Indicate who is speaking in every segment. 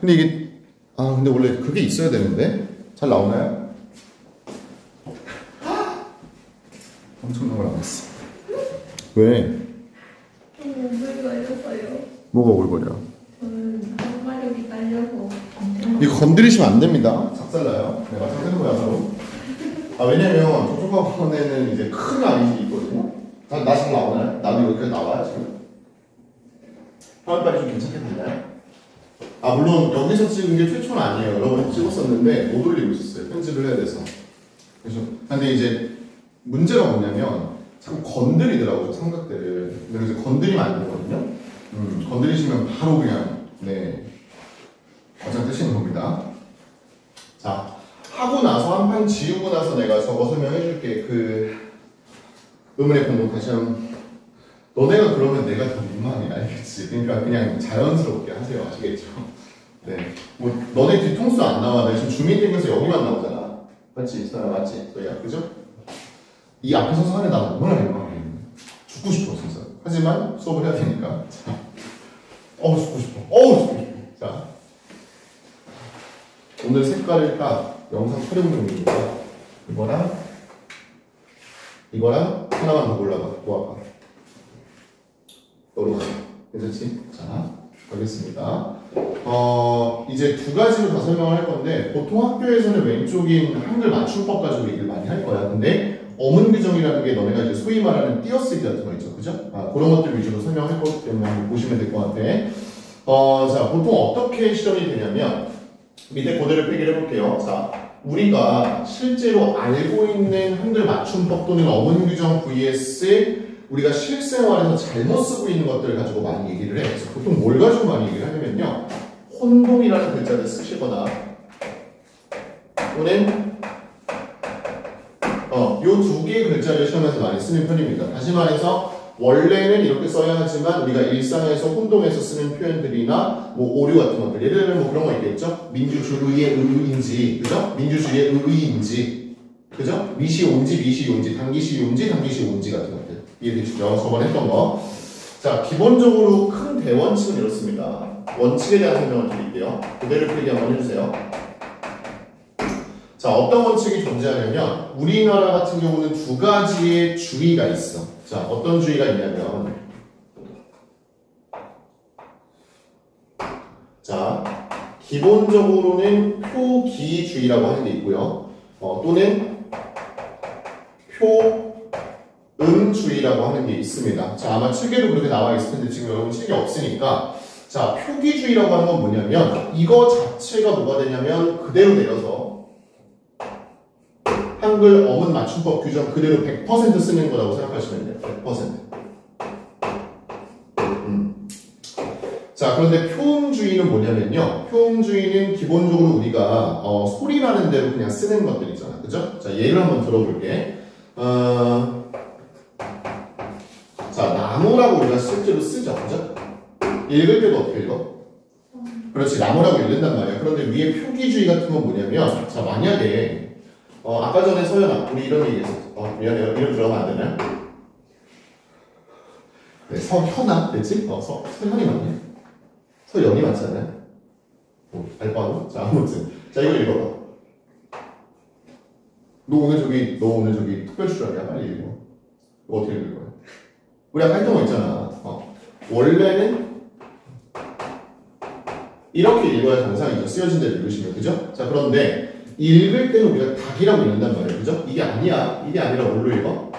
Speaker 1: 근데 이게 근데 원래 그게 있어야 되는데 잘 나오나요? 엄청난 걸 안 했어. 왜?
Speaker 2: 오글거려서요.
Speaker 1: 뭐가 오글거려?
Speaker 2: 저는 항마력이 딸려서.
Speaker 1: 이거 건드리시면 안 됩니다. 작살나요. 내가 작살낸 거야 바로. 왜냐면 조종학원에는 이제 큰 아이들이 있거든요. 나 잘 나오나요? 나도 여기까지 나와요 지금? 화면빨이 좀 괜찮게 됐나요? 물론 여기서 찍은 게 최초는 아니에요. 여러 번 찍었었는데 못 올리고 있었어요. 편집을 해야 돼서. 그래서 근데 이제 문제가 뭐냐면 자꾸 건드리더라고요 삼각대를. 그래서 건드리면 안 되거든요. 건드리시면 바로 그냥 과장 뜨시는 겁니다. 자, 하고 나서 한 판 지우고 나서 내가 저거 설명해 줄게. 의문의 공동 다시 한번. 너네가 그러면 내가 더 민망해, 알겠지? 그러니까 그냥 자연스럽게 하세요, 아시겠죠? 네. 너네 뒤통수 안 나와. 나 지금 주민등록에서 여기만 나오잖아. 맞지? 서야 맞지? 서야, 그죠? 이 앞에 서서 하는 나 얼마나 민망해. 죽고 싶어, 진짜. 하지만 수업을 해야 되니까. 자. 죽고 싶어. 죽고 싶어. 자. 오늘 색깔을 딱 영상 촬영 중입니다. 이거랑 하나만 더 골라봐. 뭐 할까? 너로 가. 괜찮지? 자, 가겠습니다. 이제 두 가지로 다 설명을 할 건데, 보통 학교에서는 왼쪽인 한글 맞춤법 가지고 얘기를 많이 할 거야. 근데 어문 규정이라는 게 너네가 이제 소위 말하는 띄어쓰기 같은 거 있죠, 그죠? 그런 것들 위주로 설명할 거기 때문에 한번 보시면 될 것 같아. 자, 보통 어떻게 실험이 되냐면 밑에 그대로 필기를 해볼게요. 자, 우리가 실제로 알고 있는 한글 맞춤법 또는 어문 규정 vs 우리가 실생활에서 잘못 쓰고 있는 것들을 가지고 많이 얘기를 해. 그래서 보통 뭘 가지고 많이 얘기를 하냐면요, 혼동이라는 글자를 쓰시거나 또는 요 두 개의 글자를 시험에서 많이 쓰는 편입니다. 다시 말해서 원래는 이렇게 써야 하지만 우리가 일상에서 혼동해서 쓰는 표현들이나 뭐 오류 같은 것들, 예를 들면 뭐 그런 거 있겠죠? 민주주의의 의인지, 그죠? 민주주의의 의인지, 그죠? 미시온지, 미시온지, 당기시온지, 당기시온지 같은 것들 이해되시죠? 저번에 했던 거. 자, 기본적으로 큰 대원칙은 이렇습니다. 원칙에 대한 설명을 드릴게요. 그대로 필기 한번 해주세요. 자, 어떤 원칙이 존재하냐면 우리나라 같은 경우는 두 가지의 주의가 있어. 자, 어떤 주의가 있냐면, 자, 기본적으로는 표기주의라고 하는 게 있고요. 또는 표음주의라고 하는 게 있습니다. 자, 아마 책에도 그렇게 나와 있을 텐데 지금 여러분 책이 없으니까. 자, 표기주의라고 하는 건 뭐냐면 이거 자체가 뭐가 되냐면 그대로 내려서 한글 어문 맞춤법 규정 그대로 100% 쓰는 거라고 생각하시면 돼요. 100%. 자, 그런데 표음주의는 뭐냐면요. 표음주의는 기본적으로 우리가 소리 나는 대로 그냥 쓰는 것들 있잖아. 그죠? 자, 예를 한번 들어볼게. 자, 나무라고 우리가 실제로 쓰죠. 그죠? 읽을 때도 어떻게 읽어? 그렇지, 나무라고 읽는단 말이야. 그런데 위에 표기주의 같은 건 뭐냐면, 자, 만약에 아까 전에 서연아, 우리 이런 얘기 했었어. 미안해요. 이름 들어가면 안 되나요? 네, 서현아, 됐지? 서현이 맞네. 서연이 맞잖아요. 알바노? 자, 아무튼. 자, 이거 읽어봐. 너 오늘 저기 특별 출연이야? 빨리 읽어. 이거 어떻게 읽을 거야? 우리 아까 했던 거 있잖아. 원래는 이렇게 읽어야 정상이죠. 쓰여진 대로 읽으시면. 그죠? 자, 그런데 읽을 때는 우리가 닭이라고 읽는단 말이에요. 그죠? 이게 아니야. 이게 아니라 뭘로 읽어?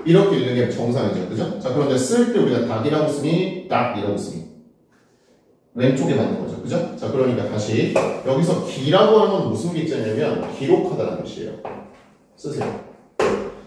Speaker 1: 이렇게 읽는 게 정상이죠. 그죠? 자, 그런데 쓸 때 우리가 닭이라고 쓰니 닭이라고 쓰니 왼쪽에 맞는 거죠. 그죠? 자, 그러니까 다시 여기서 기라고 하는 건 무슨 기자냐면 기록하다는 뜻이에요. 쓰세요.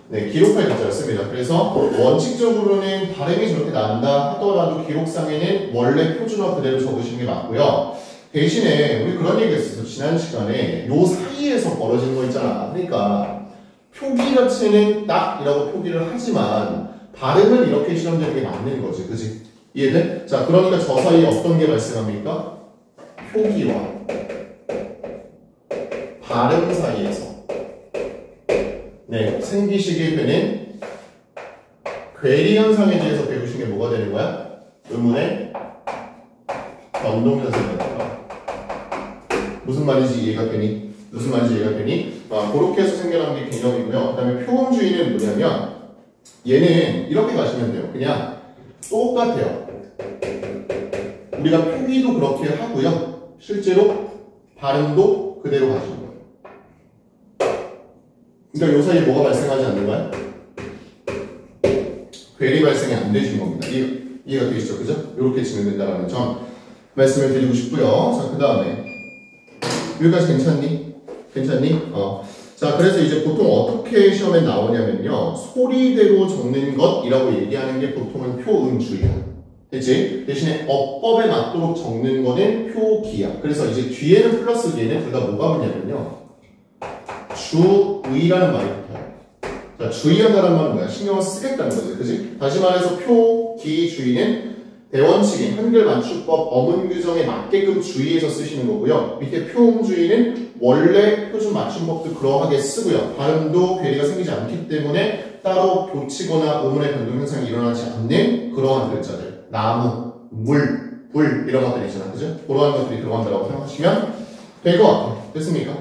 Speaker 1: 네, 기록할 기자를 씁니다. 그래서 원칙적으로는 발음이 저렇게 난다 하더라도 기록상에는 원래 표준어 그대로 적으시는 게 맞고요. 대신에 우리 그런 얘기 했었어. 지난 시간에 요 사이에서 벌어지는 거 있잖아. 그러니까 표기 자체는 딱이라고 표기를 하지만 발음은 이렇게 실험되는 게 맞는 거지. 그지? 이해돼? 자, 그러니까 저 사이에 어떤 게 발생합니까? 표기와 발음 사이에서 네, 생기시게 되는 괴리 현상에 대해서 배우신 게 뭐가 되는 거야? 의문의 운동자 생겼다. 무슨 말인지 이해가 되니? 무슨 말인지 이해가 되니? 그렇게 해서 생겨난 게 개념이고요. 그 다음에 표음주의는 뭐냐면 얘는 이렇게 가시면 돼요. 그냥 똑같아요. 우리가 표기도 그렇게 하고요. 실제로 발음도 그대로 가시는 거예요. 그러니까 요 사이에 뭐가 발생하지 않는 거야? 괴리 발생이 안 되시는 겁니다. 이해가 되시죠? 그죠? 이렇게 진행된다는 점 말씀을 드리고 싶고요. 자, 그 다음에 여기까지 괜찮니? 괜찮니? 자, 그래서 이제 보통 어떻게 시험에 나오냐면요. 소리대로 적는 것이라고 얘기하는 게 보통은 표음주의야. 됐지? 대신에 어법에 맞도록 적는 거는 표기야. 그래서 이제 뒤에는 플러스 뒤에는 둘 다 뭐가 붙냐면요. 주의라는 말이 붙어요. 자, 주의한다는 말은 뭐야? 신경을 쓰겠다는 거지. 그지? 다시 말해서 표기주의는 대원칙인 한글 맞춤법 어문 규정에 맞게끔 주의해서 쓰시는 거고요. 밑에 표음주의는 원래 표준 맞춤법도 그러하게 쓰고요. 발음도 괴리가 생기지 않기 때문에 따로 교치거나 음운의 변동 현상이 일어나지 않는 그러한 글자들. 나무, 물, 불 이런 것들이 있잖아. 그죠? 그러한 것들이 들어간다고 생각하시면 될 것 같아요. 됐습니까?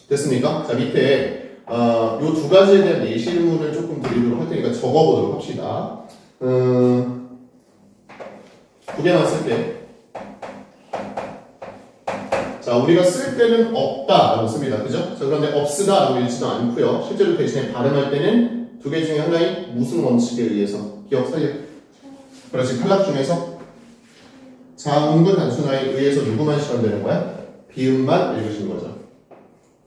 Speaker 1: 됐습니까? 자, 밑에 요 두 가지에 대한 예시문을 조금 드리도록 할 테니까 적어보도록 합시다. 두 개만 쓸게. 자, 우리가 쓸 때는 없다라고 씁니다. 그죠? 자, 그런데 없으다라고 읽지도 않고요. 실제로 대신에 발음할 때는 두 개 중에 하나인 무슨 원칙에 의해서 기억 살려. 그렇지. 탈락 중에서 자음근 단순화에 의해서 누구만 실현되는 거야? 비음만 읽으시는 거죠.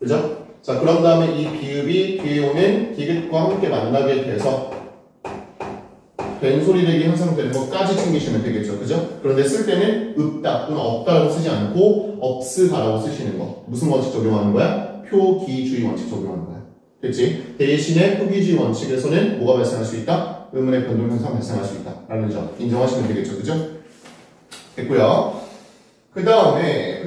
Speaker 1: 그죠? 자, 그런 다음에 이 비읍이 뒤에 오는 디귿과 함께 만나게 돼서 된소리되기 형성되는 것까지 챙기시면 되겠죠. 그죠? 그런데 쓸 때는 없다 또는 없다라고 쓰지 않고 없으다라고 쓰시는 거. 무슨 원칙 적용하는 거야? 표기주의 원칙 적용하는 거야. 됐지? 대신에 표기주의 원칙에서는 뭐가 발생할 수 있다? 의문의 변동 현상 발생할 수 있다. 라는 점 인정하시면 되겠죠. 그죠? 됐고요. 그 다음에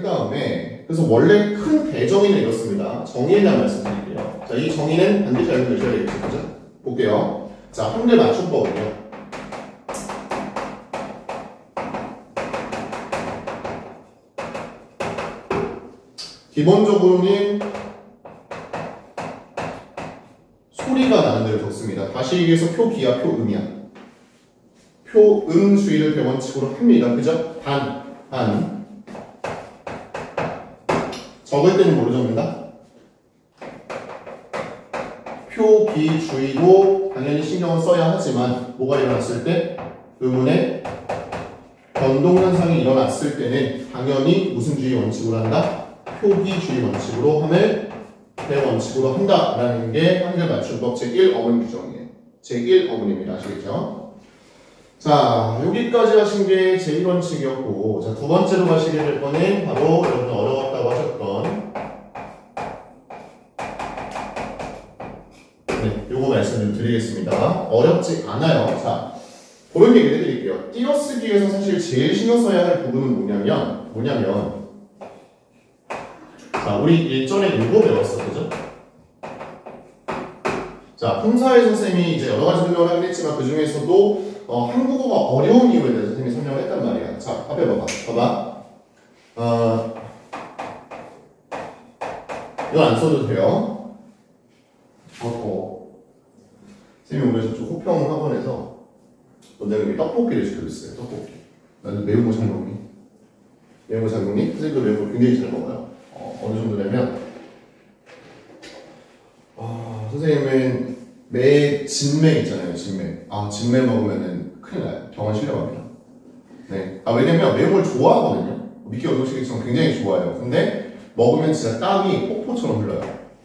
Speaker 1: 그래서 원래 큰 대정의는 이렇습니다. 정의에 대한 말씀 드릴게요. 자, 이 정의는 반드시 알고 계셔야 되겠죠. 그죠? 볼게요. 자, 한글 맞춤법은요. 기본적으로는 소리가 나는 대로 적습니다. 다시 얘기해서 표기야, 표음이야. 표음주의를 대원칙으로 합니다. 그죠? 단. 적을 때는 뭐로 적는다? 표기주의도 당연히 신경을 써야 하지만 뭐가 일어났을 때? 의문의 변동현상이 일어났을 때는 당연히 무슨 주의 원칙으로 한다? 표기주의 원칙으로 함을 대원칙으로 한다라는 게 한글 맞춤법 제1어문 규정이에요. 제1어문입니다. 아시겠죠? 자, 여기까지 하신 게 제1원칙이었고, 자, 두 번째로 가시게 될 거는 바로 여러분 어려웠다고 하셨던 요거 말씀 좀 드리겠습니다. 어렵지 않아요. 자, 그런 얘기를 해드릴게요. 띄어쓰기에서 사실 제일 신경 써야 할 부분은 뭐냐면 자, 우리 일전에 이거 배웠어. 그죠? 자, 홍사회 선생님이 이제 여러 가지 설명을 하긴 했지만 그 중에서도 한국어가 어려운 이유에 대해서 선생님이 설명을 했단 말이야. 자, 앞에 봐봐. 이건 안 써도 돼요. 선생님이 오늘 저쪽 호평 학원에서 내가 여기 떡볶이를 시켜줬어요. 떡볶이. 나는 매운 거 잘 먹니? 매운 거 잘 먹니? 선생님도 매운 거 굉장히 잘 먹어요. 어느 정도냐면 선생님은 진맥 있잖아요. 진맥 먹으면은 큰일 나요. 병원 실려갑니다. 네. 왜냐면 매운 걸 좋아하거든요. 믿기 어려우시겠지만 굉장히 좋아해요. 근데 먹으면 진짜 땀이 폭포처럼 흘러요.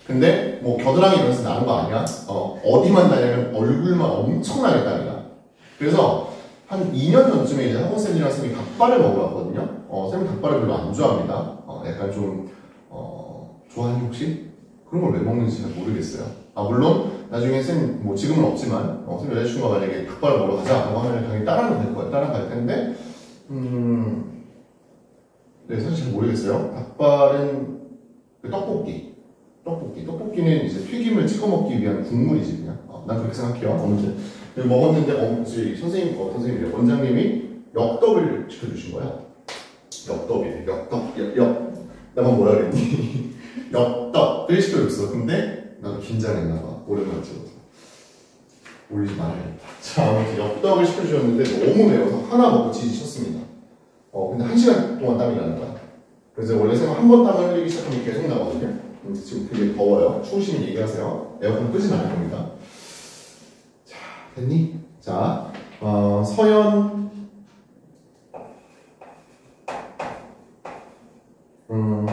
Speaker 1: 근데 뭐 겨드랑이 이러면서 나는 거 아니야? 어디만 나냐면 얼굴만 엄청나게 땀이 나. 그래서 한 2년 전쯤에 이제 학원쌤이랑 쌤이 닭발을 먹으러 왔거든요. 쌤은 닭발을 별로 안 좋아합니다. 약간 좀 좋아하니 혹시? 그런 걸 왜 먹는지 잘 모르겠어요. 물론 나중에 쌤 뭐 지금은 없지만 쌤 여자친구가 만약에 닭발을 먹으러 가자라고 하면 당연히 따라는 될 거예요. 따라갈 텐데 네, 사실 잘 모르겠어요. 닭발은 떡볶이는 이제 튀김을 찍어 먹기 위한 국물이지 그냥. 난 그렇게 생각해요. 아무튼 먹었는데 선생님이 원장님이 엽떡을 시켜주신 거야. 엽떡이래. 엽떡. 나만 뭐라 그랬니? 엽떡을 시켜줬어. 근데 나도 긴장했나 봐. 오랜만에 찍어서. 올리지 말아야겠다. 자, 아무튼 엽떡을 시켜주셨는데 너무 매워서 하나 먹고 지지쳤습니다. 근데 1시간 동안 땀이 나는 거야. 그래서 원래 생각 한 번 땀을 흘리기 시작하면 계속 나거든요. 지금 되게 더워요. 추우시면 얘기하세요. 에어컨 끄진 않을 겁니다. 자, 됐니? 자, 서연. 그럼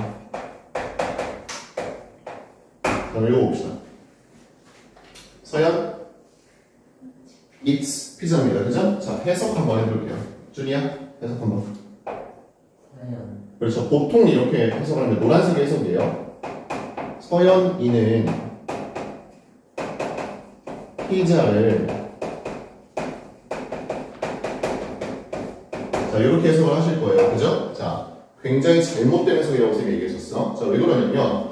Speaker 1: 읽어봅시다. 서연, it's 피자입니다. 그죠? 자, 해석 한번 해볼게요. 준이야, 해석 한번. 그렇죠. 보통 이렇게 해석을 하면 노란색 해석이에요. 서연이는 피자를 자, 이렇게 해석을 하실 거예요. 그죠? 자, 굉장히 잘못된 해석이라고 선생님이 얘기했었어. 자, 왜 그러냐면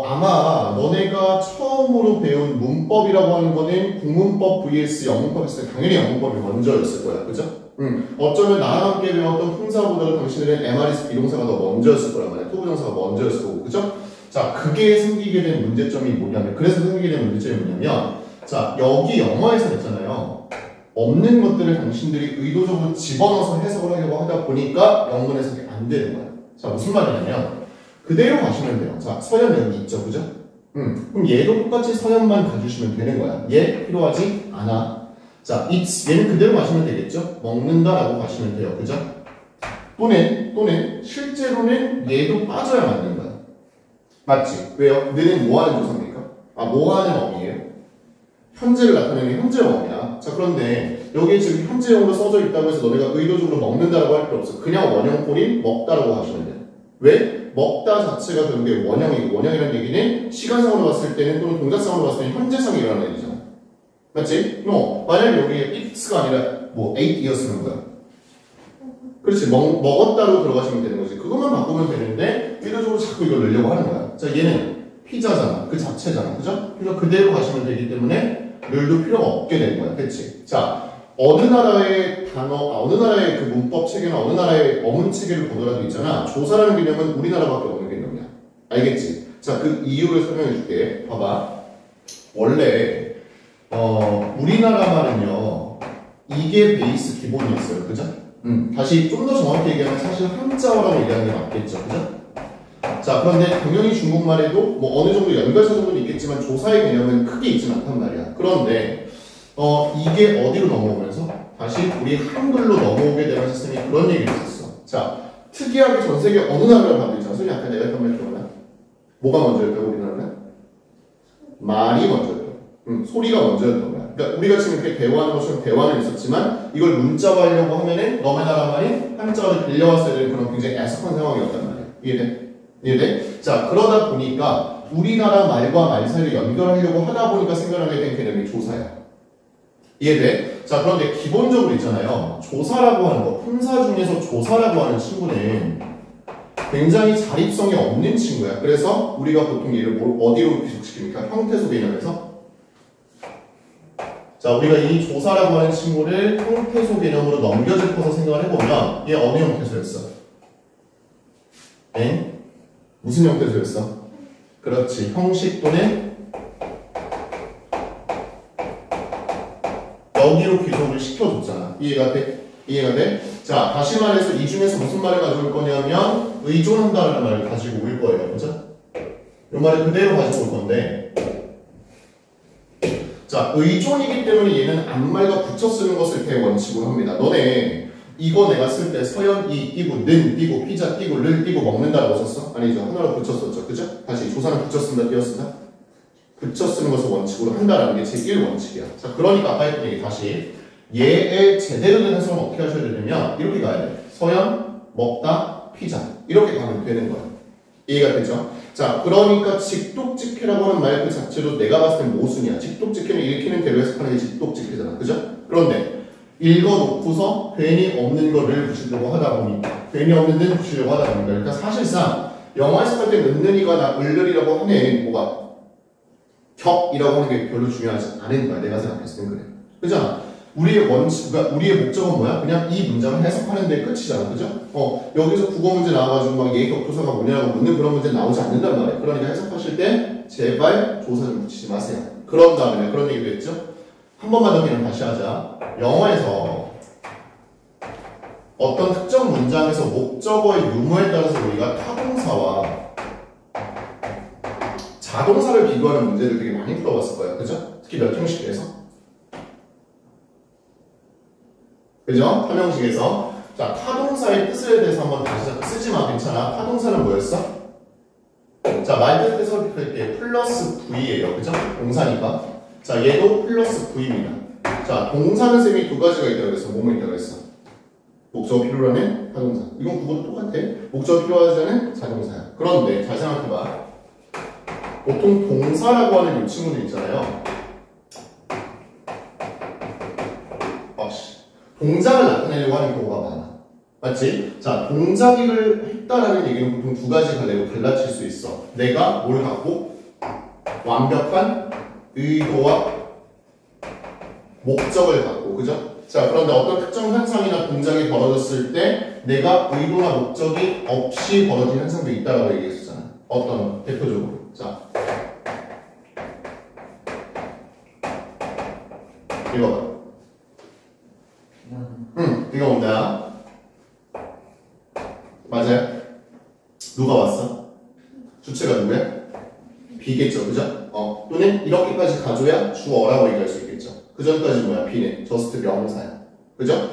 Speaker 1: 아마 너네가 처음으로 배운 문법이라고 하는 거는 국문법 vs 영문법 했을 때 당연히 영문법이 먼저였을 거야. 그죠? 어쩌면 나랑 함께 배웠던 풍사보다도 당신들은 MRS 비동사가 더 먼저였을 거란 말이야. 투부정사가 먼저였을 거고. 그죠? 자, 그게 생기게 된 문제점이 뭐냐면, 그래서 생기게 된 문제점이 뭐냐면, 자, 여기 영어에서 있잖아요. 없는 것들을 당신들이 의도적으로 집어넣어서 해석을 하려고 하다 보니까 영문 해석이 안 되는 거야. 자, 무슨 말이냐면, 그대로 가시면 돼요. 자, 서연 여기 있죠. 그죠? 그럼 얘도 똑같이 서연만 가주시면 되는 거야. 얘 필요하지 않아. 자, it's 얘는 그대로 가시면 되겠죠? 먹는다라고 가시면 돼요. 그죠? 또는 실제로는 얘도 빠져야 맞는 거야. 맞지? 왜요? 너는 뭐 하는 조사입니까? 뭐 하는 어미예요? 현재를 나타내는 현재어이야. 자, 그런데 여기에 지금 현재형으로 써져 있다고 해서 너네가 의도적으로 먹는다라고 할 필요 없어. 그냥 원형꼴인 먹다라고 하시면 돼. 왜? 먹다 자체가 그게 원형이고, 원형이라는 얘기는 시간상으로 봤을 때는 또는 동작상으로 봤을 때는 현재상이 일어나는 얘기잖아. 맞지? 만약에 여기에 it's가 아니라 ate이었으면 뭐야? 그렇지. 먹었다로 들어가시면 되는 거지. 그것만 바꾸면 되는데 의도적으로 자꾸 이걸 넣으려고 하는 거야. 자, 얘는 피자잖아. 그 자체잖아. 그죠? 그래서 그대로 가시면 되기 때문에 룰도 필요가 없게 되는 거야. 그치? 자, 어느 나라의 어느 나라의 그 문법 체계나 어느 나라의 어문 체계를 보더라도 있잖아. 조사라는 개념은 우리나라밖에 없는 개념이야. 알겠지? 자, 그 이유를 설명해 줄게. 봐봐. 원래 우리나라말은요, 이게 베이스 기본이었어요. 그죠? 다시 좀 더 정확히 얘기하면 사실 한자어라고 얘기하는 게 맞겠죠. 그죠? 자, 그런데 당연히 중국말에도 어느 정도 연결사 정도는 있겠지만 조사의 개념은 크게 있지는 않단 말이야. 그런데 이게 어디로 넘어오면서 다시 우리 한글로 넘어오게 되면서 선생님이 그런 얘기를 했었어. 자, 특이하게 전 세계 어느 나라를 봐도 있잖아. 선생님 아까 내가 했던 말 기억나? 뭐가 먼저였다고 우리나라는? 말이 먼저였다. 소리가 먼저였던 거야. 그러니까 우리가 지금 이렇게 대화하는 것처럼 대화는 있었지만 이걸 문자화하려고 하면은 너네 나라 말이 한자어를 빌려왔어야 되는 그런 굉장히 애석한 상황이었단 말이야. 이해돼? 이해돼? 자, 그러다 보니까 우리나라 말과 말 사이를 연결하려고 하다 보니까 생겨나게 된 개념이 조사야. 이해돼? 자, 그런데 기본적으로 있잖아요. 조사라고 하는 거, 품사 중에서 조사라고 하는 친구는 굉장히 자립성이 없는 친구야. 그래서 우리가 보통 얘를 어디로 귀속시킵니까? 형태소 개념에서. 자, 우리가 이 조사라고 하는 친구를 형태소 개념으로 넘겨짚어서 생각을 해보면 얘 어느 형태소였어? 엥? 무슨 형태소였어? 그렇지. 형식 또는 여기로 귀속을 시켜줬잖아. 이해가 돼? 이해가 돼? 자, 다시 말해서 이 중에서 무슨 말을 가져올 거냐면 의존한다라는 말을 가지고 올 거예요. 그죠? 이 말을 그대로 가지고 올 건데, 자, 의존이기 때문에 얘는 앞말과 붙여 쓰는 것을 대원칙으로 합니다. 너네 이거 내가 쓸 때 서연이 띄고 는 띄고 피자 띄고 를 띄고 먹는다라고 썼어? 아니죠. 하나로 붙여 썼죠. 그죠? 다시 조사는 붙여 쓴다 띄어 쓴다? 붙여 쓰는 것을 원칙으로 한다라는 게 제1원칙이야. 자, 그러니까 아까 했던 얘기 다시 얘의 제대로 된 해석은 어떻게 하셔야 되냐면 이렇게 가야 돼. 서연, 먹다, 피자 이렇게 가면 되는 거야. 이해가 되죠? 자, 그러니까 직독직해라고 하는 말 그 자체로 내가 봤을 땐 모순이야. 직독직해는 읽히는 대로 해석하는 게 직독직해잖아. 그죠? 그런데 읽어놓고서 괜히 없는 거를 붙이려고 하다 보니까 괜히 없는 데는 붙이려고 하다 보니까 그러니까 사실상 영어 해석할 때 는는이거나 을을이라고 하는 뭐가 격이라고 하는 게 별로 중요하지 않은 거야. 내가 생각했을 땐 그래. 그잖아. 우리의 원칙, 그러니까 우리의 목적은 뭐야? 그냥 이 문장을 해석하는 데 끝이잖아. 그죠? 여기서 국어 문제 나와가지고 막 예의격투사가 뭐냐고 묻는 그런 문제 나오지 않는단 말이에요. 그러니까 해석하실 때 제발 조사 좀 붙이지 마세요. 그런 다음에 그런 얘기도 했죠? 한 번만 더 그냥 다시 하자. 영어에서 어떤 특정 문장에서 목적어의 유무에 따라서 우리가 타동사와 자동사를 비교하는 문제들 되게 많이 풀어봤을 거예요. 그죠? 특히 몇 형식에서. 그죠? 타명식에서. 자, 타동사의 뜻에 대해서 한번 다시 쓰지 마. 괜찮아. 타동사는 뭐였어? 자, 말뜻 해석할 때 플러스 V예요. 그죠? 동사니까. 자, 얘도 플러스 V입니다. 자, 동사는 쌤이 두 가지가 있다고 그랬어. 뭐뭐 있다고 그랬어? 목적 필요로 하는 타동사. 이건 그것도 똑같아. 목적 필요하지 않은 자동사야. 그런데 잘 생각해봐. 보통 동사라고 하는 이 친구들 있잖아요. 동작을 나타내려고 하는 경우가 많아. 맞지? 자, 동작을 했다라는 얘기는 보통 두 가지 갈래로 갈라칠 수 있어. 내가 뭘 갖고? 완벽한 의도와 목적을 갖고, 그죠? 자, 그런데 어떤 특정 현상이나 동작이 벌어졌을 때 내가 의도나 목적이 없이 벌어진 현상도 있다라고 얘기했었잖아. 어떤 대표적으로. 자, 읽어봐. 이거 온다. 맞아요? 누가 왔어? 주체가 누구야? B겠죠, 그죠? 또는 이렇게까지 가져야 주어라고 얘기할 수 있겠죠. 그 전까지 뭐야? B는 just 명사야. 그죠?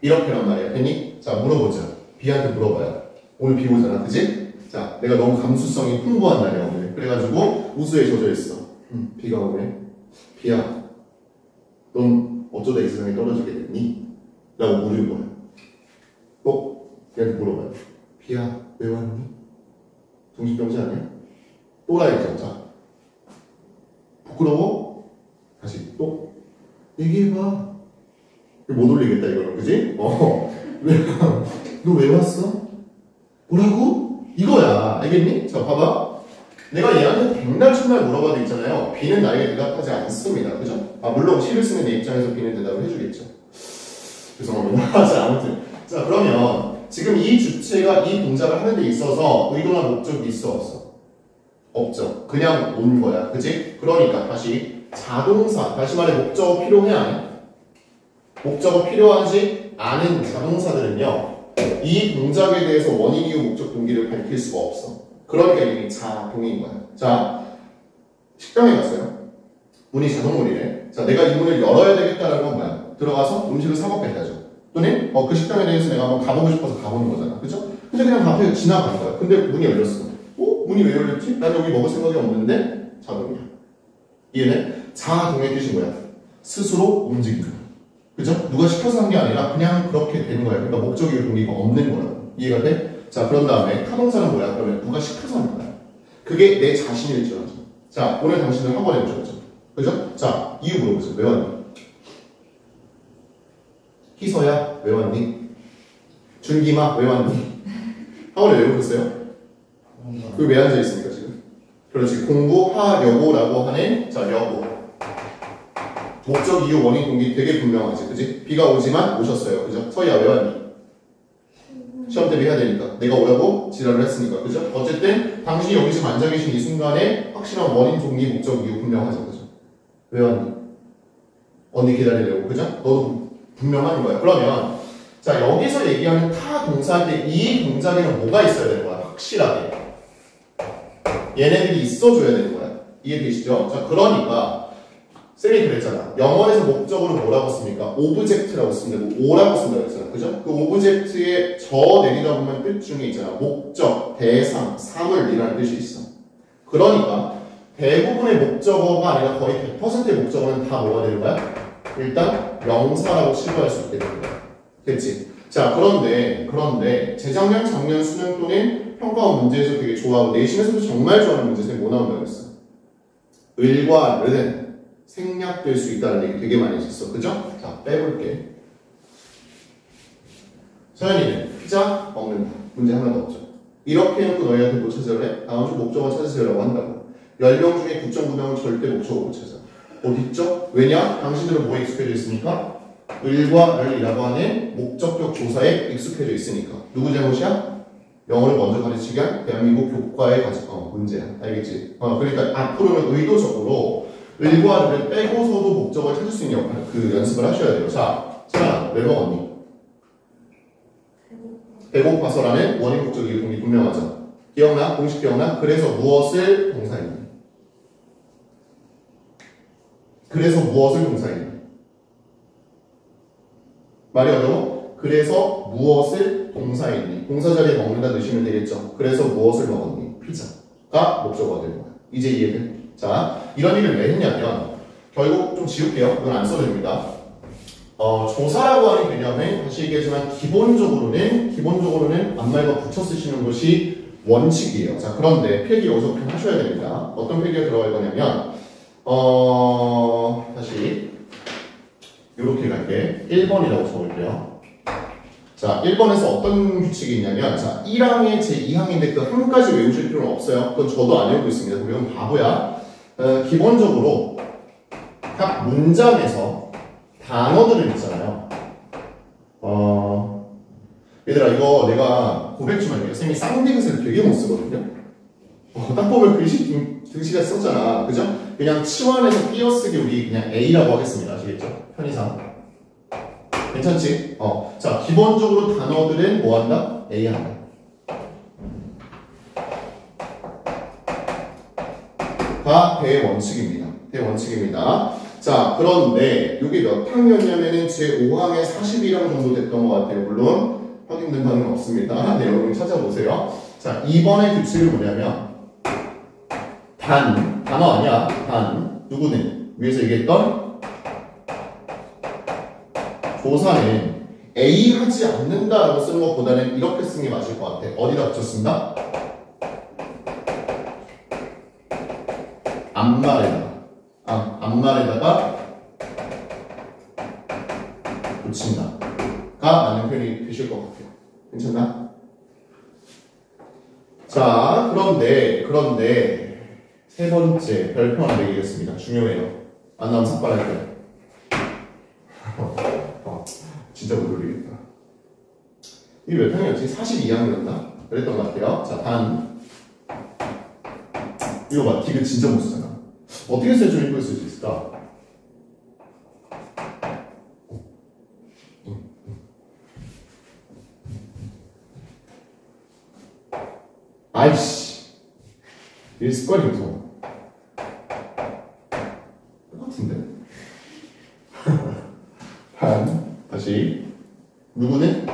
Speaker 1: 이렇게란 말이야. 괜히? 자, 물어보자. B한테 물어봐요. 오늘 비 오잖아, 그지? 자, 내가 너무 감수성이 풍부한 날이야, 오늘. 그래가지고 우수에 젖어 있어. 비가 오네. 비야, 넌 어쩌다 이 세상에 떨어지게 됐니? 라고 물은 거야. 얘한테 물어봐요. 비야, 왜 왔니? 정신병자 아니야? 또라이죠. 자, 부끄러워? 다시 또 얘기해봐. 못 올리겠다 이거는, 그지? 너 왜 왔어? 뭐라고? 이거야. 알겠니? 자, 봐봐. 내가 얘한테 백날 천날 물어봐도 있잖아요. B는 나에게 대답하지 않습니다. 그죠? 물론 시를 쓰는 내 입장에서 B는 대답을 해주겠죠. 죄송합니다. 자, 아무튼. 자, 그러면 지금 이 주체가 이 동작을 하는 데 있어서 의도나 목적이 있어 없어? 없죠. 그냥 온 거야. 그치? 그러니까 다시 자동사, 다시 말해 목적어 필요해 안 해? 목적어 필요하지 않은 자동사들은요, 이 동작에 대해서 원인, 이유, 목적, 동기를 밝힐 수가 없어. 그러니까 이게 자동인 거야. 자, 식당에 갔어요. 문이 자동문이래. 자, 내가 이 문을 열어야 되겠다는 건 뭐야? 들어가서 음식을 사먹겠다죠. 또는 그 식당에 대해서 내가 한번 가보고 싶어서 가보는 거잖아. 그죠? 근데 그냥 앞에 지나간 거야. 근데 문이 열렸어. 문이 왜 열렸지? 난 여기 먹을 생각이 없는데 자동이야. 이해네? 자동의 뜻이 뭐야? 스스로 움직이는 거야. 그죠? 누가 시켜서 한 게 아니라 그냥 그렇게 되는 거야. 그러니까 목적이 동기가 없는 거야. 이해가 돼? 자, 그런 다음에 타동사는 뭐야? 그러면 누가 시켜서 하는 거야. 그게 내 자신일지언정. 자, 오늘 당신들 학원에 오셨죠? 그죠? 자, 이유 물어보세요. 왜 왔니? 희서야, 왜 왔니? 준기마, 왜 왔니? 학원에 왜 오셨어요? 그게 왜 앉아있습니까, 지금? 그렇지. 공부하려고라고 하는, 자, 여고. 목적, 이유, 원인, 동기 되게 분명하지. 그지? 비가 오지만 오셨어요. 그죠? 서희야, 왜 왔니? 시험 대비 해야 되니까. 내가 오라고 지랄을 했으니까. 그죠? 어쨌든, 당신이 여기 지금 앉아 계신 이 순간에 확실한 원인, 동기, 목적, 이유 분명하죠. 그죠? 왜 왔니? 언니 기다리려고. 그죠? 너도 분명한 거야. 그러면, 자, 여기서 얘기하는 타 동사할 때 이 동작에는 뭐가 있어야 되는 거야? 확실하게. 얘네들이 있어줘야 되는 거야. 이해되시죠? 자, 그러니까, 쌤이 그랬잖아. 영어에서 목적으로 뭐라고 씁니까? 오브젝트라고 쓰면 되고 오라고 쓴다고 했잖아. 그죠? 그 오브젝트에 저 내리다 보면 뜻 중에 있잖아. 목적, 대상, 사물이라는 뜻이 있어. 그러니까 대부분의 목적어가 아니라 거의 100%의 목적어는 다 뭐가 되는 거야? 일단 명사라고 치부할 수 있게 되는 거야. 됐지? 자, 그런데 재작년, 작년 수능 또는 평가원 문제에서 되게 좋아하고 내신에서도 정말 좋아하는 문제 쌤 뭐 나온다고 했어? 을과 을은 생략될 수 있다는 얘기 되게 많이 했었어. 그죠? 자, 빼볼게. 서연이는 피자 먹는다. 문제 하나도 없죠. 이렇게 해놓고 너희한테 뭐 찾으래? 다음 주 목적어 찾으세요라고 한다고. 10명 중에 9.9명은 절대 목적어 못 찾아. 어딨죠? 왜냐? 당신들은 뭐에 익숙해져 있으니까? 을과 을이라고 하는 목적격 조사에 익숙해져 있으니까. 누구 잘못이야? 영어를 먼저 가르치게 한 대한민국 교과의 문제야. 알겠지? 그러니까 앞으로는 의도적으로 을과 을을 빼고서도 목적을 찾을 수 있는 그 연습을 하셔야 돼요. 자, 세연아, 왜 먹었니? 배고파서라는 원인 목적 이유동이 분명하죠. 기억나? 공식 기억나? 그래서 무엇을 동사했니? 그래서 무엇을 동사했니? 말이 어려워? 그래서 무엇을 동사했니? 동사 자리에 먹는다 넣으시면 되겠죠. 그래서 무엇을 먹었니? 피자가 목적어가 되는 거야. 이제 이해돼? 자, 이런 일을 왜 했냐면 결국 좀 지울게요. 이건 안 써도 됩니다. 조사라고 하는 개념은 다시 얘기하지만 기본적으로는 앞말과 붙여 쓰시는 것이 원칙이에요. 자, 그런데 필기 여기서 좀 하셔야 됩니다. 어떤 필기가 들어갈 거냐면 다시 이렇게 갈게. 1번이라고 적을게요. 자, 1번에서 어떤 규칙이 있냐면 자, 1항의 제2항인데 그 항까지 외우실 필요는 없어요. 그건 저도 안 외우고 있습니다. 그러면 바보야. 기본적으로 각 문장에서 단어들을 있잖아요. 얘들아 이거 내가 고백 좀 할게요. 쌤이 쌍디귿을 되게 못 쓰거든요. 딱 보면 글씨가 썼잖아. 그죠? 그냥 치환해서 띄어쓰기 우리 그냥 A라고 하겠습니다. 아시겠죠? 편의상. 괜찮지? 자, 기본적으로 단어들은 뭐 한다? A 한다. 가 대원칙입니다. 대원칙입니다. 자, 그런데 이게 몇 항이었냐면은 제5항에 41항 정도 됐던 것 같아요. 물론 확인된 바는 없습니다. 네, 여러분 찾아보세요. 자, 2번의 규칙은 뭐냐면 단어 아니야. 누구는 위에서 얘기했던 조사는 A 하지 않는다라고 쓰는 것보다는 이렇게 쓰는 게 맞을 것 같아. 어디다 붙였습니다? 앞말에다가 붙인다가 맞는 표현이 되실 것 같아요. 괜찮나? 자, 그런데 세 번째 별표 하나 내리겠습니다. 중요해요. 안 나오면 삭발할 거예요. 진짜 못 올리겠다. 이게 몇 항이었지? 42항이었나? 그랬던 것 같아요. 자, 이거 봐. 디귿 진짜 못 쓰잖아. 어떻게 써야 좀 이쁘게 쓸 수 있을까? 아이씨. 이게 습관이 무서워. 똑같은데? 다시. 누구는?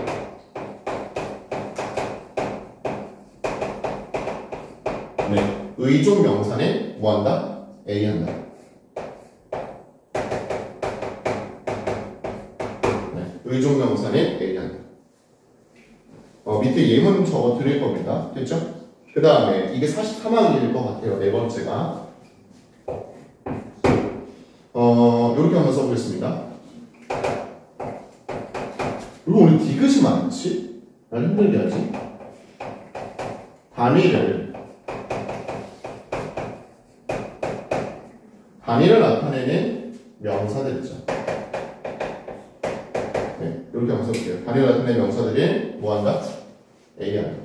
Speaker 1: 네. 의종 명사는 뭐 한다? A 한다. 네. 의종 명사는 A 한다. 밑에 예문 적어 드릴 겁니다. 됐죠? 그 다음에 이게 43항일 것 같아요. 네 번째가. 이렇게 한번 써보겠습니다. 이거 우리 디귿이 많지? 날 힘들게 하지? 단위를 나타내는 명사들이죠. 네, 이렇게 한번 써볼게요. 단위를 나타내는 명사들이 뭐 한다? A 한다.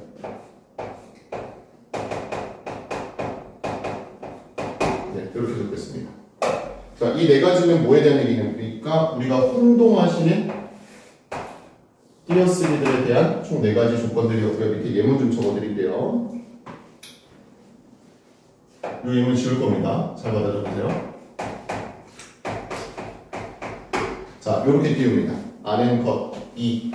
Speaker 1: 네, 이렇게 적겠습니다. 자, 이 네 가지는 뭐에 대한 얘기입니까? 우리가 혼동하시는 띄어쓰기들에 대한 총 4가지 조건들이었고요. 밑에 예문 좀 적어드릴게요. 이 예문 지울 겁니다. 잘 받아줘 보세요. 자, 이렇게 띄웁니다. 아는 것, 힘이.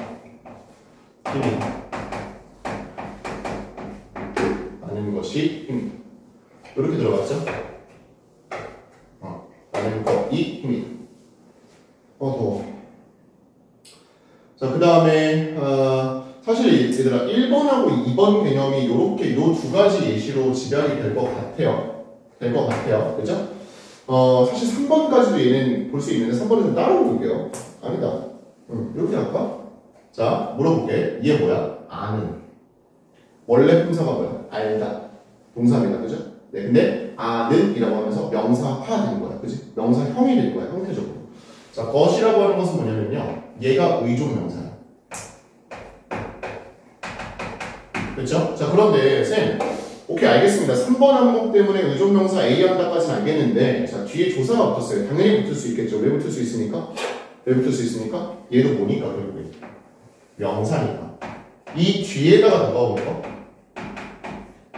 Speaker 1: 아는 것이 힘. 이렇게 들어갔죠? 아는 것이 힘이. 더워. 자, 그 다음에 사실 얘들아 1번하고 2번 개념이 이렇게 이 두 가지 예시로 집약이 될 것 같아요. 그죠? 사실 3번까지도 얘는 볼 수 있는데 3번은 좀 따로 볼게요. 아니다. 이렇게 할까? 자, 물어볼게. 얘 뭐야? 아는. 원래 품사가 뭐야? 알다. 동사입니다. 그죠? 네, 근데 아는 이라고 하면서 명사화된 거야. 그치? 명사형이 된 거야. 형태적으로. 자, 것이라고 하는 것은 뭐냐면요. 얘가 의존명사야. 그렇죠? 자, 그런데 쌤, 오케이 알겠습니다. 3번 항목 때문에 의존명사 A 한다까지는 알겠는데 자, 뒤에 조사가 붙었어요. 당연히 붙을 수 있겠죠. 왜 붙을 수 있으니까? 왜 붙을 수 있으니까? 얘도 뭐니까 결국에 명사니까. 이 뒤에다가 누가 오는 거?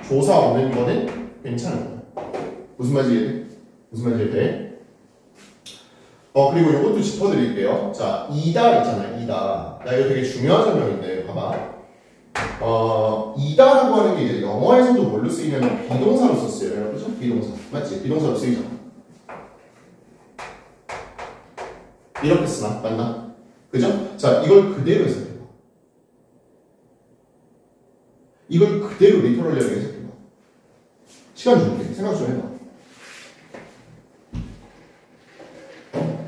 Speaker 1: 조사 없는 거는 괜찮은 거야. 무슨 말인지 이해돼? 무슨 말인지 이해돼? 그리고 이것도 짚어드릴게요. 자, 이다 있잖아요. 이다. 나 이거 되게 중요한 설명인데 봐봐. 이다라고 하는 게 이제 영어에서도 뭘로 쓰이냐면 비동사로 썼어요. 그죠? 비동사. 맞지? 비동사로 쓰이잖아. 이렇게 쓰나? 맞나? 그죠? 자, 이걸 그대로 해석해봐. 이걸 그대로 리터럴리하게 해석해봐. 시간 줄게. 생각 좀 해봐.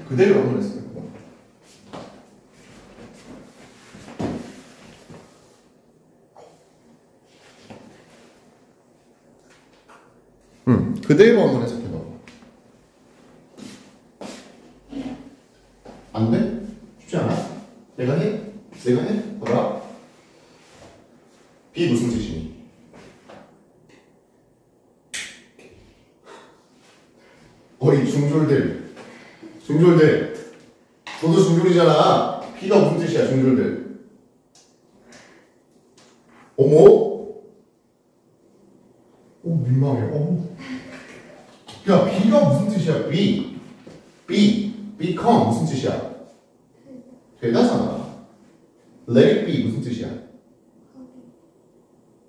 Speaker 1: 그대로 한번 해석해봐. 그대로 한번 해석해봐. 안 돼? 쉽지 않아? 내가 해? 내가 해? 뭐라? 비 무슨 뜻이니? 어이 중졸들 너도 중졸이잖아. 비가 무슨 뜻이야 중졸들? 어머? 민망해. 야, B가 무슨 뜻이야? become 무슨 뜻이야? 되다잖아. let it be 무슨 뜻이야?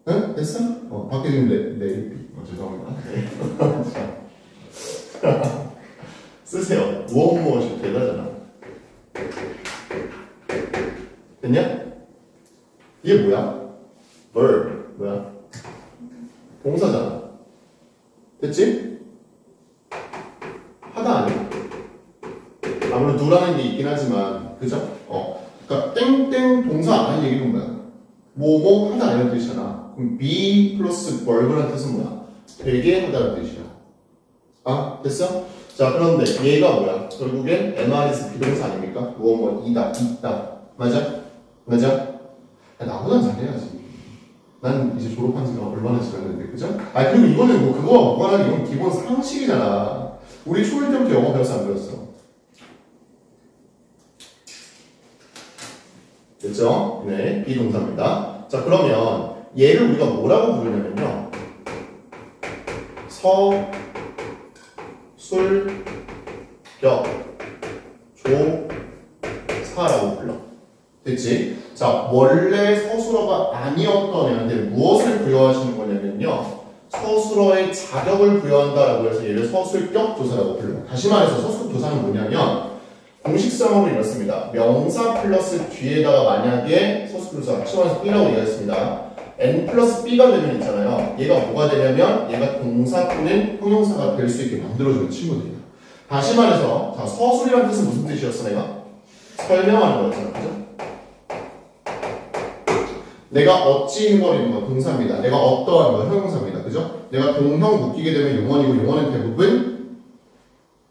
Speaker 1: 응? 됐어? 밖에 지금 let it be. 죄송합니다. 쓰세요. 무엇이 되다잖아. 됐냐? 이게 뭐야? verb 뭐야? 동사잖아. 됐지? 하다 아니야? 아무래도 do라는 게 있긴 하지만 그죠? 그러니까 땡땡 동사 안 하는 얘기는 뭐야? 뭐뭐 하다 이런 뜻이잖아. 그럼 be 플러스 verb라는 뜻은 뭐야? 되게 하다는 뜻이야. 아 됐어? 자 그런데 얘가 뭐야? 결국엔 MR에서 비동사 아닙니까? 뭐 이다 있다 맞아? 맞아? 야, 나보단 잘해야지. 난 이제 졸업한 지가 얼마나 지났는데, 그죠? 그리고 이거는 뭐 그거와 무관하게 이건 기본 상식이잖아. 우리 초일 때부터 영어 배웠어, 안 배웠어? 됐죠? 네, 비동사입니다. 자, 그러면 얘를 우리가 뭐라고 부르냐면요. 서, 술, 역, 조, 사라고 불러. 됐지? 자, 원래 서술어가 아니었던 애한테 무엇을 부여하시는 거냐면요. 서술어의 자격을 부여한다라고 해서 얘를 서술격 조사라고 불러요. 다시 말해서 서술격 조사는 뭐냐면 공식성어로 이렇습니다. 명사 플러스 뒤에다가 만약에 서술격 조사, 시험에서 B라고 얘기했습니다. N 플러스 B가 되면 있잖아요. 얘가 뭐가 되냐면 얘가 동사 또는 형용사가 될 수 있게 만들어주는 친구들이에요. 다시 말해서 자, 서술이라는 뜻은 무슨 뜻이었어 내가? 설명하는 거였잖아. 그죠? 내가 어찌거리는 거 동사입니다. 내가 어떠한 거 형용사입니다. 그죠? 내가 동형 묶이게 되면 용언이고 용언은 대부분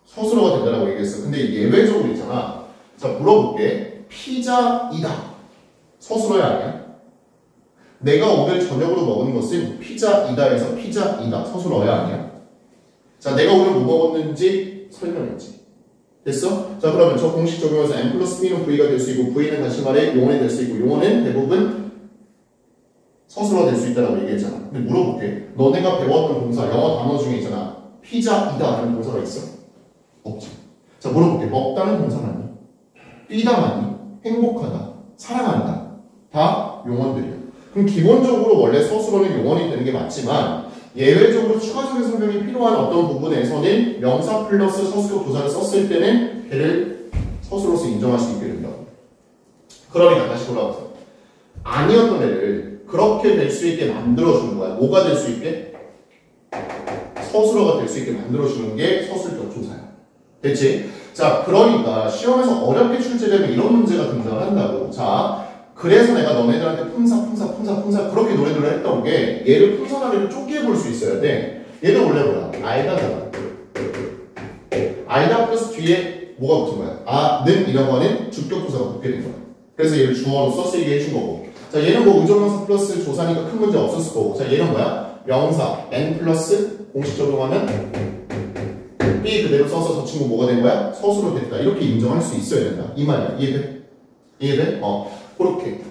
Speaker 1: 서술어가 된다라고 얘기했어. 근데 예외적으로 있잖아. 자 물어볼게. 피자이다. 서술어야 아니야? 내가 오늘 저녁으로 먹은 것은 피자이다에서 피자이다. 서술어야 아니야? 자 내가 오늘 뭐 먹었는지 설명했지. 됐어? 자 그러면 저 공식 적용해서 N 플러스 B는 V가 될 수 있고 V는 다시 말해 용언이 될 수 있고 용언은 대부분 서술어가 될 수 있다라고 얘기했잖아. 근데 물어볼게. 너네가 배웠던 동사, 영어 단어 중에 있잖아. 피자이다라는 동사가 있어? 없지. 자, 물어볼게. 먹다는 동사 맞니? 뛰다 맞니? 행복하다, 사랑한다. 다 용언들이야. 그럼 기본적으로 원래 서술어는 용언이 되는 게 맞지만 예외적으로 추가적인 설명이 필요한 어떤 부분에서는 명사 플러스 서술어 조사를 썼을 때는 걔를 서술어로서 인정할 수 있게 된다고. 그러니까 다시 돌아와서 아니었던 애를 그렇게 될 수 있게 만들어주는 거야. 뭐가 될 수 있게? 서술어가 될 수 있게 만들어주는 게 서술격 조사야. 됐지? 자, 그러니까 시험에서 어렵게 출제되면 이런 문제가 등장을 한다고. 자, 그래서 내가 너네들한테 품사 그렇게 노래를 했던 게 얘를 품사다리를 좁게 볼 수 있어야 돼. 얘는 원래 뭐야? 알다잖아. 알다 플러스 뒤에 뭐가 붙은 거야? 는 이런 거는 주격조사가 붙게 된 거야. 그래서 얘를 주어로 써쓰이게 해준 거고. 자, 얘는 뭐 의존명사 플러스 조사니까 큰 문제 없었을 거고. 자, 얘는 뭐야? 명사 n 플러스 공식 적용하면 b 그대로 써서 저 친구 뭐가 된 거야? 서술로 됐다. 이렇게 인정할 수 있어야 된다. 이 말이야. 이해돼? 이해돼? 그렇게.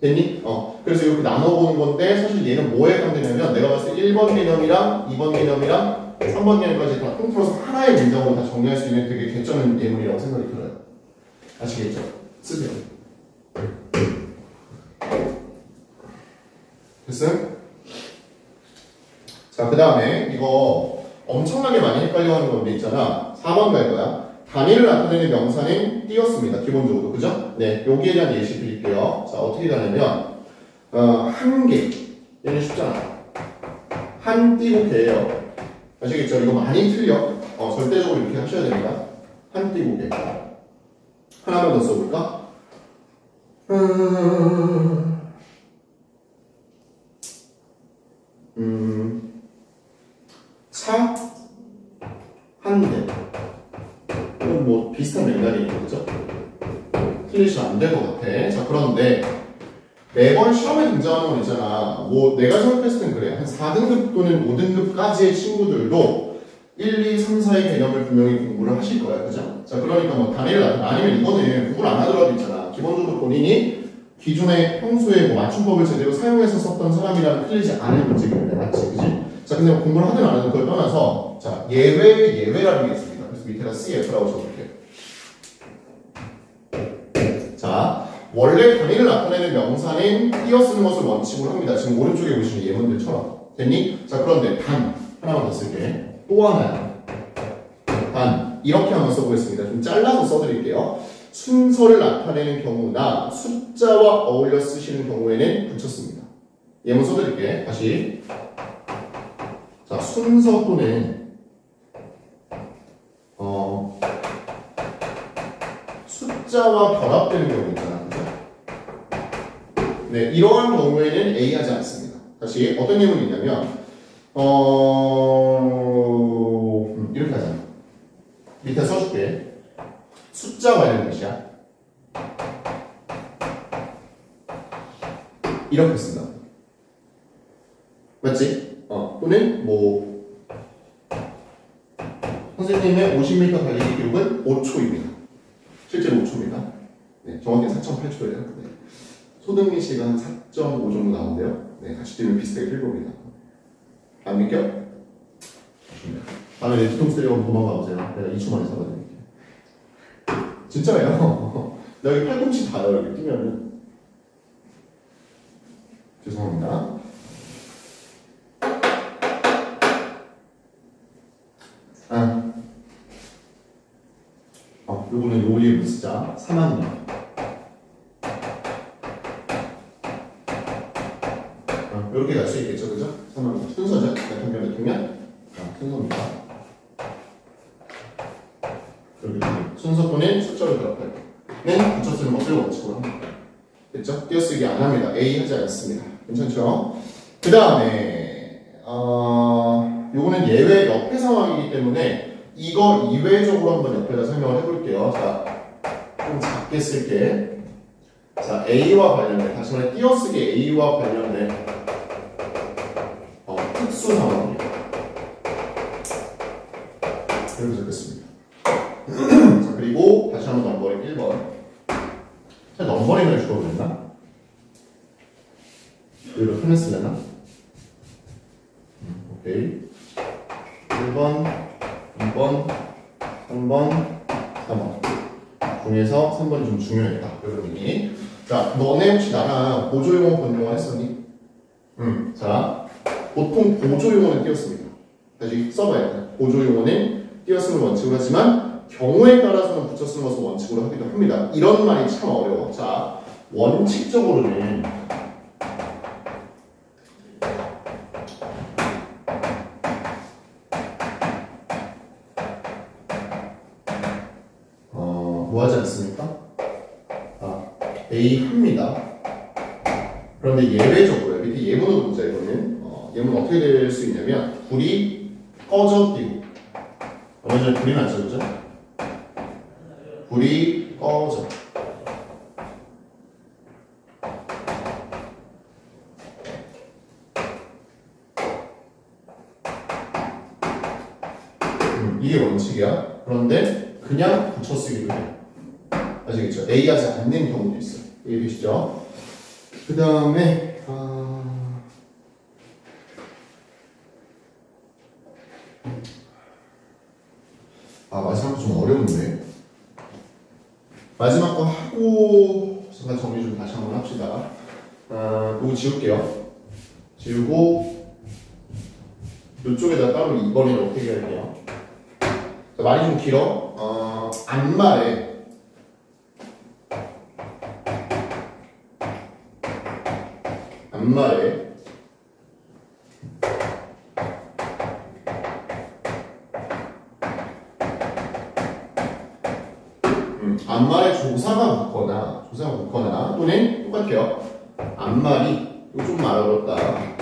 Speaker 1: 됐니? 그래서 이렇게 나눠보는 건데 사실 얘는 뭐에 해당되냐면 내가 봤을 때 1번 개념이랑 2번 개념이랑 3번 개념까지 다 통틀어서 하나의 문장으로 다 정리할 수 있는 되게 개쩌는 예문이라고 생각이 들어요. 아시겠죠? 쓰세요. 됐어요? 자, 그 다음에 이거 엄청나게 많이 헷갈려하는 건데 있잖아. 4번 갈 거야. 단위를 나타내는 명사는 띄었습니다. 기본적으로. 그죠? 네, 여기에 대한 예시 드릴게요. 자, 어떻게 가냐면 한 개. 얘는 쉽잖아. 한 띄고 개예요. 아시겠죠? 이거 많이 틀려. 절대적으로 이렇게 하셔야 됩니다. 한 띄고 개. 하나만 더 써볼까? 차 한 대. 이건 뭐 비슷한 맥락이니까 그죠? 틀리시면 안 될 것 같아. 자, 그런데 매번 시험에 등장하는 건 있잖아. 뭐 내가 생각했을 땐 그래. 한 4등급 또는 5등급까지의 친구들도 1, 2, 3, 4의 개념을 분명히 공부를 하실 거야. 그죠? 자, 그러니까 뭐 단위를 아니면 이거는 공부를 안 하더라도 있잖아. 기본적으로 본인이 기존에 평소에 뭐 맞춤법을 제대로 사용해서 썼던 사람이라면 틀리지 않을 문제이기 때문에 맞지? 그지? 자, 근데 뭐 공부를 하든 안 하든 그걸 떠나서 자, 예외라는 게 있습니다. 그래서 밑에다 CF라고 적을게요. 자, 원래 단위를 나타내는 명사는 띄어쓰는 것을 원칙으로 합니다. 지금 오른쪽에 보시는 예문들처럼. 됐니? 자, 그런데 단 하나만 더 쓸게. 또 하나야. 단 이렇게 한번 써보겠습니다. 좀 잘라서 써드릴게요. 순서를 나타내는 경우나 숫자와 어울려 쓰시는 경우에는 붙였습니다. 예문 써드릴게. 다시. 자, 순서 또는 숫자와 결합되는 경우 있잖아. 네, 이러한 경우에는 A 하지 않습니다. 다시 어떤 예문이 있냐면 이렇게 하자. 밑에 써줄게. 숫자 관련 것이야. 이렇게 쓴다. 맞지? 또는 뭐 선생님의 50m 달리기 기록은 5초입니다. 실제로 5초입니다. 네, 정확히 4.8초예요. 네. 소등민 씨가 한 4.5 정도 나오는데요. 네, 같이 뛰면 비슷하게 뛸 겁니다. 안 믿겨? 다음에 내 뒤통수 때리고 도망가 보세요. 내가 2초 만에 잡아드릴게요. 진짜예요. 여기 팔꿈치 닿아요. 여기 뛰면은. 죄송합니다. 요거는 요리의 무스자 3학년. 이렇게 갈 수 있겠죠, 그죠? 3학년 순서죠. 대통령. 순서입니다. 여기 순서 또는 숫자를 결합할 때는 붙여쓰는 것을 원칙으로 합니다. 됐죠? 띄어쓰기 안 합니다. A 하지 않습니다. 괜찮죠? 그 다음에 요거는 예외 옆에 상황이기 때문에 이거 이외적으로 한번 옆에다 설명을 해볼게요. 자, 좀 작게 쓸게. 자, A와 관련된, 다시 말해 띄어쓰기 A와 관련된 특수 상황이에요. 이렇게 적겠습니다. 자, 그리고 다시 한번 넘버링 1번. 자, 넘버링을 주고 그랬나? 여기로 편을 쓰려나? 오케이. 1번, 2번, 3번, 4번 중에서 3번이 좀 중요했다. 여러분이. 자, 너네 혹시 나랑 보조용어 본용어 했었니? 자, 보통 보조용어는 띄었습니다. 다시 써봐야 돼. 보조용어는 띄었음을 원칙으로 하지만 경우에 따라서는 붙여쓰는 것을 원칙으로 하기도 합니다. 이런 말이 참 어려워. 자, 원칙적으로는 뭐 하지 않습니까? A 합니다. 그런데 예외적으로 밑에 예문으로 보자. 이거는 예문 어떻게 될 수 있냐면 불이 꺼져 띄고 얼마 전에 불이 났죠, 그죠? 불이 꺼져. 이게 원칙이야. 그런데 그냥 붙여 쓰기도 해. 아시겠죠? A 하지 않는 경우도 있어요. 이해되시죠? 그 다음에 마지막 거 좀 어려운데. 마지막 거 하고 잠깐 정리 좀 다시 한번 합시다. 이거 지울게요. 지우고 이쪽에다 따로 2번을 어떻게 할게요. 자, 말이 좀 길어. 앞말에 앞말에 조사가 붙거나 또는 똑같아요. 앞말이 이거 좀 어렵다.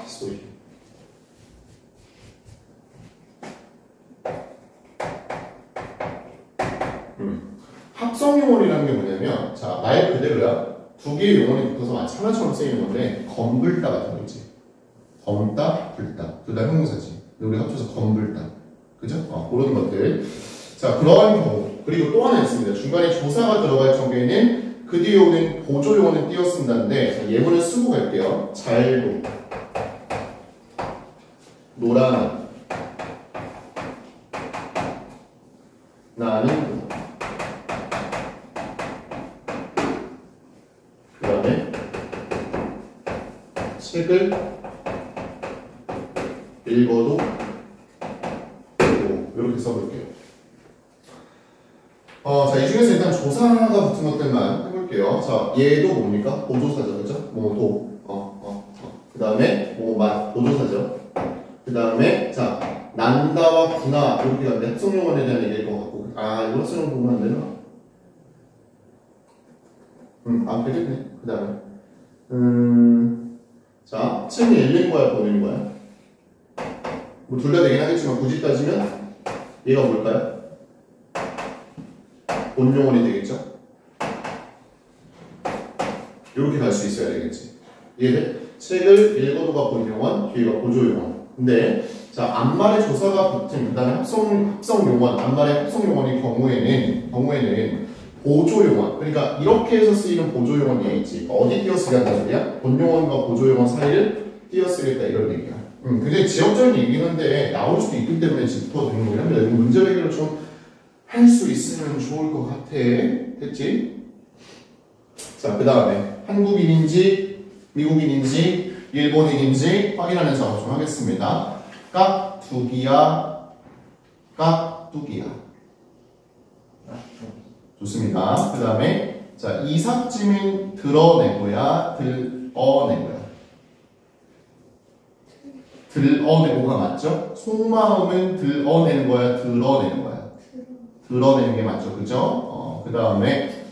Speaker 1: 쏘리. 합성용언이라는 게 뭐냐면, 자, 말 그대로야. 두 개의 용언이 붙어서 하나처럼 쓰이는 건데, 검불다 같은 거 있지. 검다, 불다. 둘 다 형용사지. 우리 합쳐서 검불다. 그죠? 그런 것들. 자, 그러한 경우. 그리고 또 하나 있습니다. 중간에 조사가 들어갈 경우에는 그 뒤에 오는 보조용어는 띄어 쓴다는데, 예문을 쓰고 갈게요. 잘도, 노란, 나는, 그 다음에 책을 읽어도 이렇게 써볼게요. 자, 이 중에서 일단 조사가 붙은 것들만 해볼게요. 자, 얘도 뭡니까? 보조사죠, 그죠? 뭐도, 그 다음에 뭐만 보조사죠. 그 다음에 자, 난다와 구나 이렇게 가는데 합성용언에 대한 얘기일 것 같고, 이거 합성용언 보면 안 되나? 되겠네. 그 다음에 자, 책을 읽는 거야, 보는 거야? 뭐 둘 다 되긴 하겠지만 굳이 따지면 얘가 뭘까요? 본용언이 되겠죠? 이렇게 갈 수 있어야 되겠지. 이해돼? 책을 읽어도가 본용언, 뒤가 보조용언. 근데 자, 앞말에 조사가 붙은 그 다음에 합성용언, 앞말에 합성용언의 경우에는 보조용언. 그러니까 이렇게 해서 쓰이는 보조용언이 얘 있지. 어디 띄어쓰겠다 소리야? 본용언과 보조용언 사이를 띄어쓰겠다 이런 얘기야. 굉장히 지역적인 얘기긴 한데 나올 수도 있기 때문에 짚어드리는 거긴 합니다. 이거 문제 해결을 좀 할 수 있으면 좋을 것 같아. 됐지? 자, 그 다음에 한국인인지 미국인인지 일본인인지 확인하는 작업 좀 하겠습니다. 깍두기야, 깍두기야. 좋습니다. 그 다음에 자, 이삿짐은 드러내고야, 들어내고야. 드러내고가 맞죠? 속마음은 드러내는 거야, 드러내는 거야. 드러내는 게 맞죠, 그죠? 그 다음에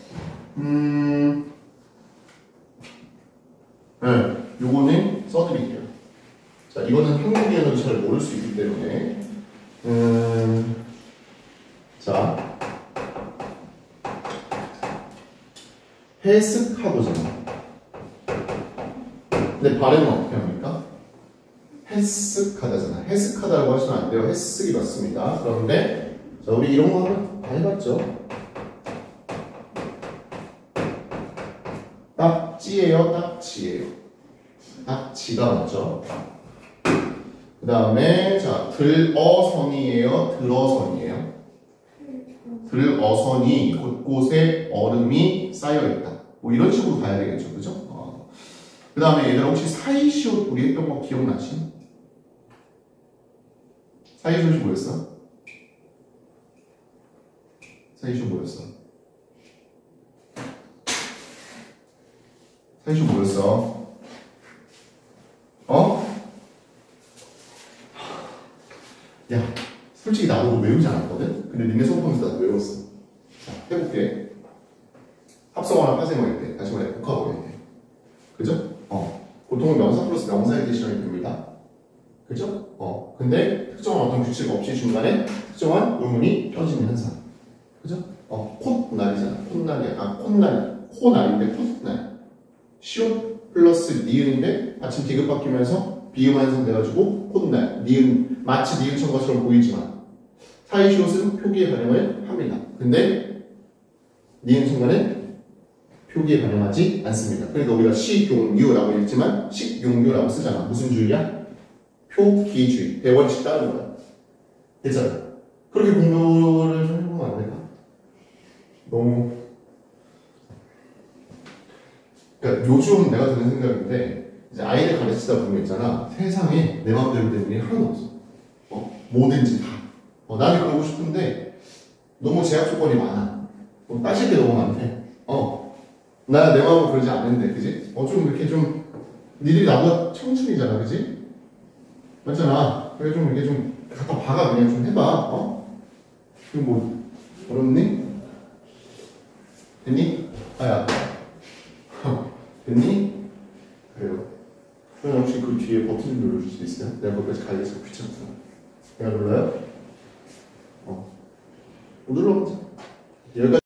Speaker 1: 요거는 써드릴게요. 자, 이거는 한국인은 잘 모를 수 있기 때문에 자, 해석하고잖아. 근데 발음은 어떻게 합니까? 해석하다잖아. 해석하다라고 하시면 안 돼요. 해석이 맞습니다. 그런데 자, 우리 이런 거 다 해봤죠? 딱지예요, 딱지예요. 딱지가 맞죠? 그 다음에 자, 들어선이에요, 들어선이에요. 들어선이 곳곳에 얼음이 쌓여있다. 뭐 이런 식으로 가야 되겠죠, 그죠? 그 다음에 얘들아 혹시 사이시옷 우리 했던 거 기억나시? 사이시옷이 뭐였어? 사이시옷 뭐였어? 사이시옷 뭐였어? 야, 솔직히 나도 외우지 않았거든? 근데 니네 수업하면서 나도 외웠어. 자, 해볼게. 합성어나 파생어일 때. 다시 말해. 보통은 명사 플러스 명사의 대신하게 됩니다. 그죠? 근데 특정한 어떤 규칙 없이 중간에 특정한 의문이 껴지는 현상. 그죠? 콧날이잖아. 콧날이야. 코날인데 콧날. 시옷 플러스 니은인데 아침 디귿 바뀌면서 비음 완성돼가지고 콧날. 니은, 마치 니은천 것처럼 보이지만 사이 시옷은 표기에 반영을 합니다. 근데 니은 순간은 표기에 반영하지 않습니다. 그러니까 우리가 식용유라고 읽지만 식용유라고 쓰잖아. 무슨 주의야? 표기주의. 대원칙 따르는 거야. 됐잖아. 그렇게 공부를 좀 해보면 안 될까? 너무. 그러니까 요즘 내가 드는 생각인데, 이제 아이들 가르치다 보면 있잖아. 세상에 내 마음대로 되는 일이 하나도 없어. 뭐든지 다. 나는 그러고 싶은데, 너무 제약 조건이 많아. 따질 게 너무 많대. 나 내 마음은 그러지 않는데, 그지? 좀 이렇게 좀, 니들이 나보다 청춘이잖아, 그지? 맞잖아. 그래, 좀 이렇게 좀, 갖다 박아, 그냥 좀 해봐, 이거 뭐, 어렵니? 됐니? 아야. 됐니? 그래요. 그럼 혹시 그 뒤에 버튼 좀 눌러줄 수 있어요? 내가 거기까지 가기가 귀찮구나. 내가 눌러요? 눌러보자. 여기까지.